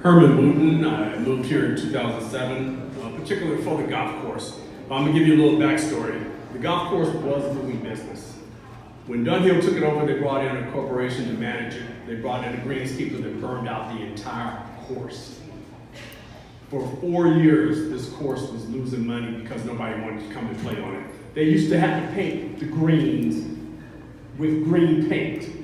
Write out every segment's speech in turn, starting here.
Herman Wooten. I moved here in 2007, particularly for the golf course. But I'm gonna give you a little backstory. The golf course was doing business. When Dunhill took it over, they brought in a corporation to manage it. They brought in a greenskeeper that burned out the entire course. For 4 years, this course was losing money because nobody wanted to come and play on it. They used to have to paint the greens with green paint.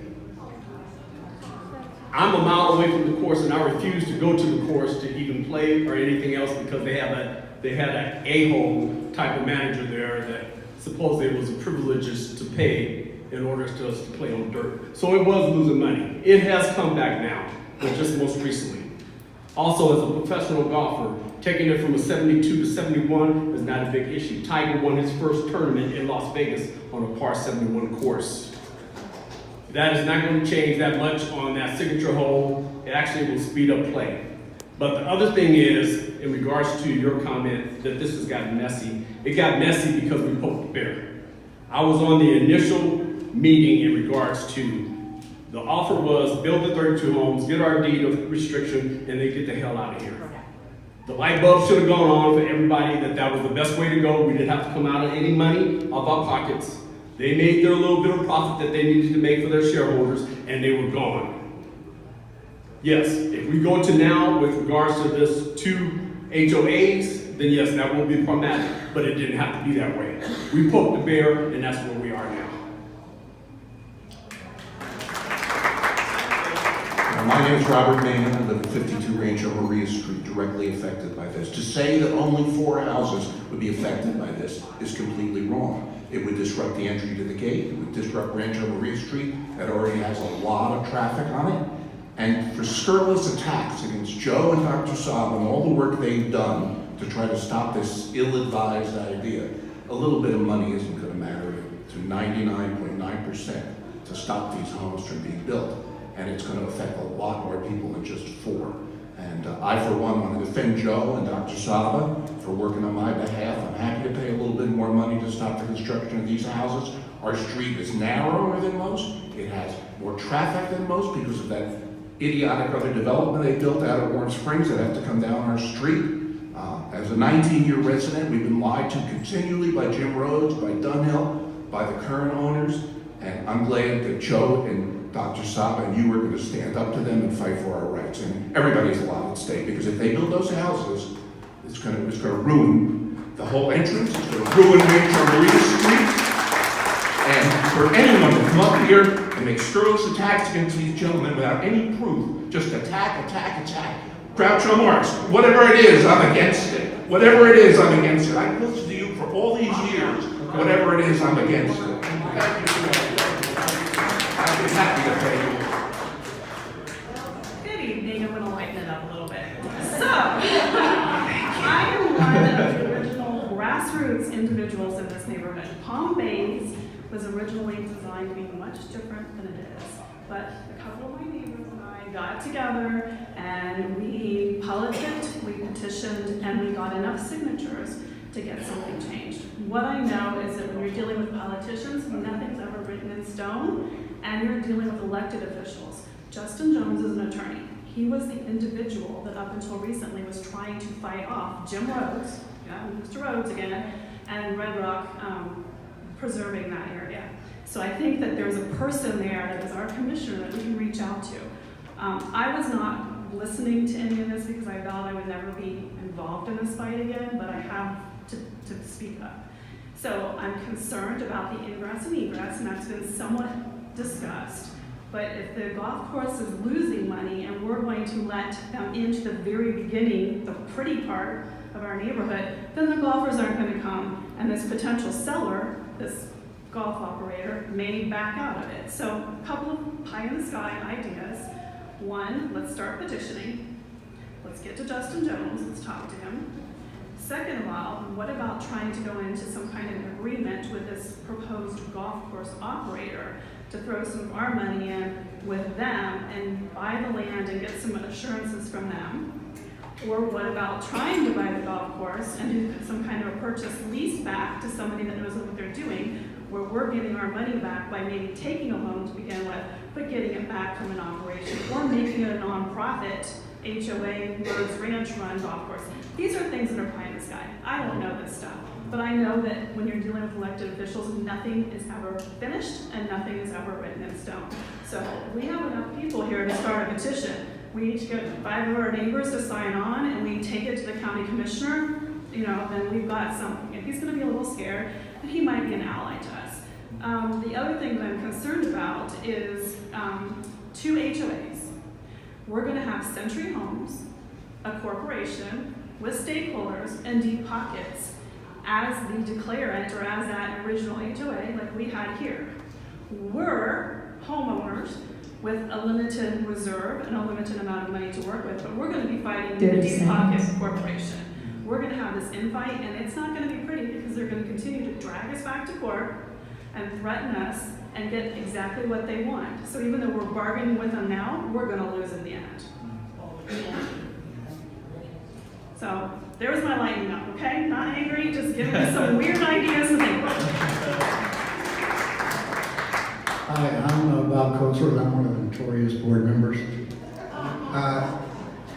I'm a mile away from the course and I refuse to go to the course to even play or anything else because they had an a-hole type of manager there that supposedly it was a privilege to pay in order for us to play on dirt. So it was losing money. It has come back now, but just most recently. Also, as a professional golfer, taking it from a 72 to 71 is not a big issue. Tiger won his first tournament in Las Vegas on a par 71 course. That is not going to change that much on that signature hole. It actually will speed up play. But the other thing is, in regards to your comment that this has gotten messy, it got messy because we poked the bear. I was on the initial meeting in regards to the offer was build the 32 homes, get our deed of restriction, and then get the hell out of here. The light bulb should have gone on for everybody that was the best way to go. We didn't have to come out of any money of our pockets. They made their little bit of profit that they needed to make for their shareholders, and they were gone. Yes, if we go to now with regards to this 2 HOAs, then yes, that will be problematic, but it didn't have to be that way. We poked the bear, and that's where we are now. My name is Robert Mann. I live at 52 Rancho Maria Street, directly affected by this. To say that only 4 houses would be affected by this is completely wrong. It would disrupt the entry to the gate. It would disrupt Rancho Maria Street that already has a lot of traffic on it. And for scurrilous attacks against Joe and Dr. Saab and all the work they've done to try to stop this ill-advised idea, a little bit of money isn't going to matter to 99.9% to stop these homes from being built. And it's going to affect a lot more people than just 4. And I, for one, want to defend Joe and Dr. Saba for working on my behalf. I'm happy to pay a little bit more money to stop the construction of these houses. Our street is narrower than most. It has more traffic than most because of that idiotic other development they built out of Warren Springs that have to come down our street. As a 19-year resident, we've been lied to continually by Jim Rhodes, by Dunhill, by the current owners. And I'm glad that Joe and Dr. Saba and you are going to stand up to them and fight for our rights. And everybody has a lot at stake because if they build those houses, it's going to ruin the whole entrance. It's going to ruin Rancho Maria Street. And for anyone to come up here and make scurrilous attacks against these gentlemen without any proof, just attack. Groucho Marx, whatever it is, I'm against it. Whatever it is, I'm against it. I've listened to you for all these years. Whatever it is, I'm against it. Thank you. I'd be happy to pay you. Good evening. I'm going to lighten it up a little bit. So, I am one of the original grassroots individuals in this neighborhood. Palm Bays was originally designed to be much different than it is. But a couple of my neighbors and I got together and we politiced, we petitioned, and we got enough signatures to get something changed. What I know is that when you're dealing with politicians, nothing's ever written in stone, and you're dealing with elected officials. Justin Jones is an attorney. He was the individual that up until recently was trying to fight off Jim Rhodes, Mr. Rhodes again, and Red Rock preserving that area. So I think that there's a person there that is our commissioner that we can reach out to. I was not listening to any of this because I thought I would never be involved in this fight again, but I have to speak up. So I'm concerned about the ingress and egress, and that's been somewhat discussed. But if the golf course is losing money and we're going to let them into the very beginning, the pretty part of our neighborhood, then the golfers aren't going to come, and this potential seller, this golf operator, may back out of it. So a couple of pie-in-the-sky ideas. One, let's start petitioning. Let's get to Justin Jones, let's talk to him. Second of all, what about trying to go into some kind of agreement with this proposed golf course operator to throw some of our money in with them and buy the land and get some assurances from them? Or what about trying to buy the golf course and do some kind of a purchase lease back to somebody that knows what they're doing, where we're getting our money back by maybe taking a loan to begin with, but getting it back from an operation, or making it a nonprofit HOA, Birds Ranch Run golf course. These are things that are pie in the sky. I don't know this stuff, but I know that when you're dealing with elected officials, nothing is ever finished and nothing is ever written in stone. So we have enough people here to start a petition. We need to get 5 of our neighbors to sign on, and we take it to the county commissioner. Then we've got something. If he's going to be a little scared, then he might be an ally to us. The other thing that I'm concerned about is 2 HOAs. We're going to have Century Homes, a corporation with stakeholders and deep pockets as the declarant or as that original HOA like we had here. We're homeowners with a limited reserve and a limited amount of money to work with, but we're going to be fighting the deep pocket corporation. We're going to have this infight, and it's not going to be pretty because they're going to continue to drag us back to court and threaten us and get exactly what they want. So even though we're bargaining with them now, we're going to lose in the end. So there's my lightning up, okay? Not angry, just giving me some weird ideas to think about. Hi, I'm Bob Coatsworth. I'm one of the notorious board members.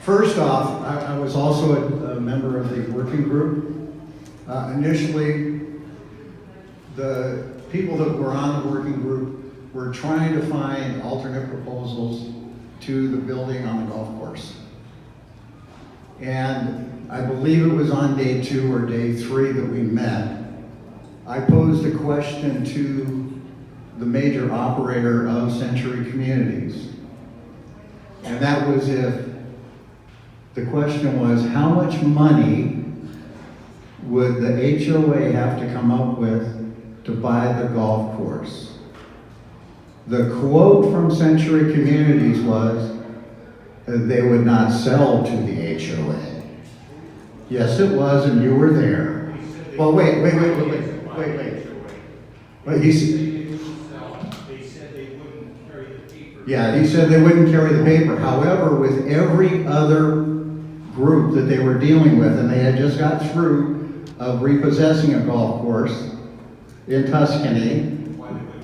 First off, I was also a member of the working group. Initially, the people that were on the working group were trying to find alternate proposals to the building on the golf course. And I believe it was on day 2 or day 3 that we met. I posed a question to the major operator of Century Communities. And that was the question was, how much money would the HOA have to come up with to buy the golf course? The quote from Century Communities was that they would not sell to the HOA. Yes, it was, and you were there. Well, wait. But he said they wouldn't carry the paper. Yeah, he said they wouldn't carry the paper. However, with every other group that they were dealing with, and they had just got through of repossessing a golf course in Tuscany,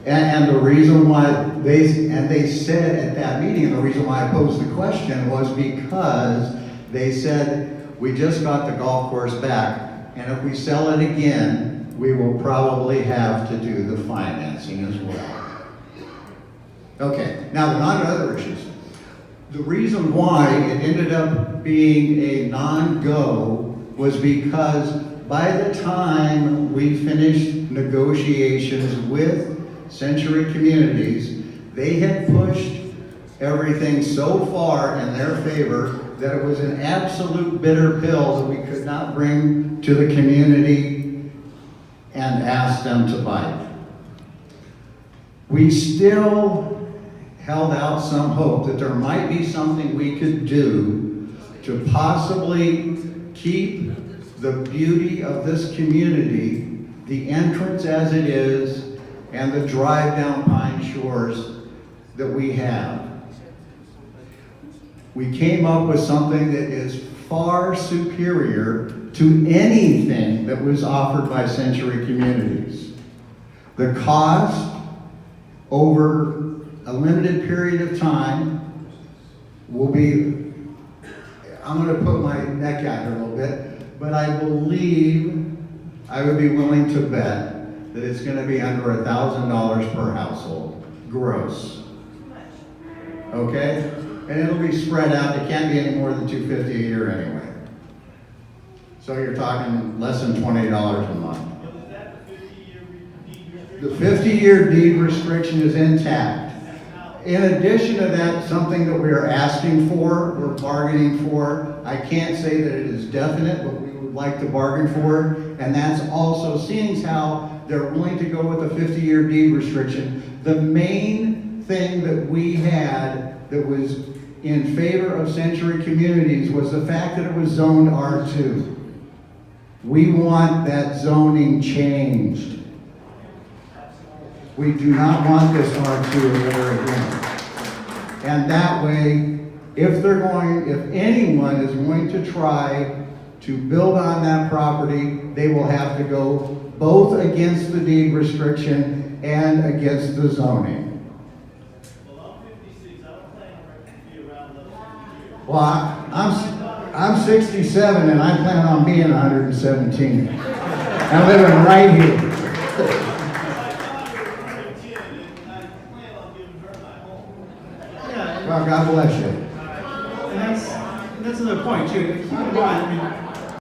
and the reason why they said at that meeting, the reason why I posed the question was because they said, we just got the golf course back, and if we sell it again, we will probably have to do the financing as well. Okay, now on other issues. The reason why it ended up being a non-go was because by the time we finished negotiations with Century Communities, they had pushed everything so far in their favor that it was an absolute bitter pill that we could not bring to the community and ask them to bite. We still held out some hope that there might be something we could do to possibly keep the beauty of this community, the entrance as it is, and the drive down Pine Shores that we have. We came up with something that is far superior to anything that was offered by Century Communities. The cost over a limited period of time will be, I'm going to put my neck out here a little bit, but I believe I would be willing to bet that it's going to be under $1,000 per household, gross. Okay? And it'll be spread out. It can't be any more than $250 a year anyway. So you're talking less than $20 a month. The 50-year deed restriction is intact. In addition to that, something that we are asking for, we're bargaining for, I can't say that it is definite, but we would like to bargain for it, and that's also, seeing how they're willing to go with a 50-year deed restriction, the main thing that we had that was in favor of Century Communities was the fact that it was zoned R2. We want that zoning changed. We do not want this R2 ever again. And that way, if anyone is going to try to build on that property, they will have to go both against the deed restriction and against the zoning. Well, I'm 67 and I plan on being 117. I'm living right here. Yeah, Well, God bless you. and that's another point too. Keep in mind, I mean,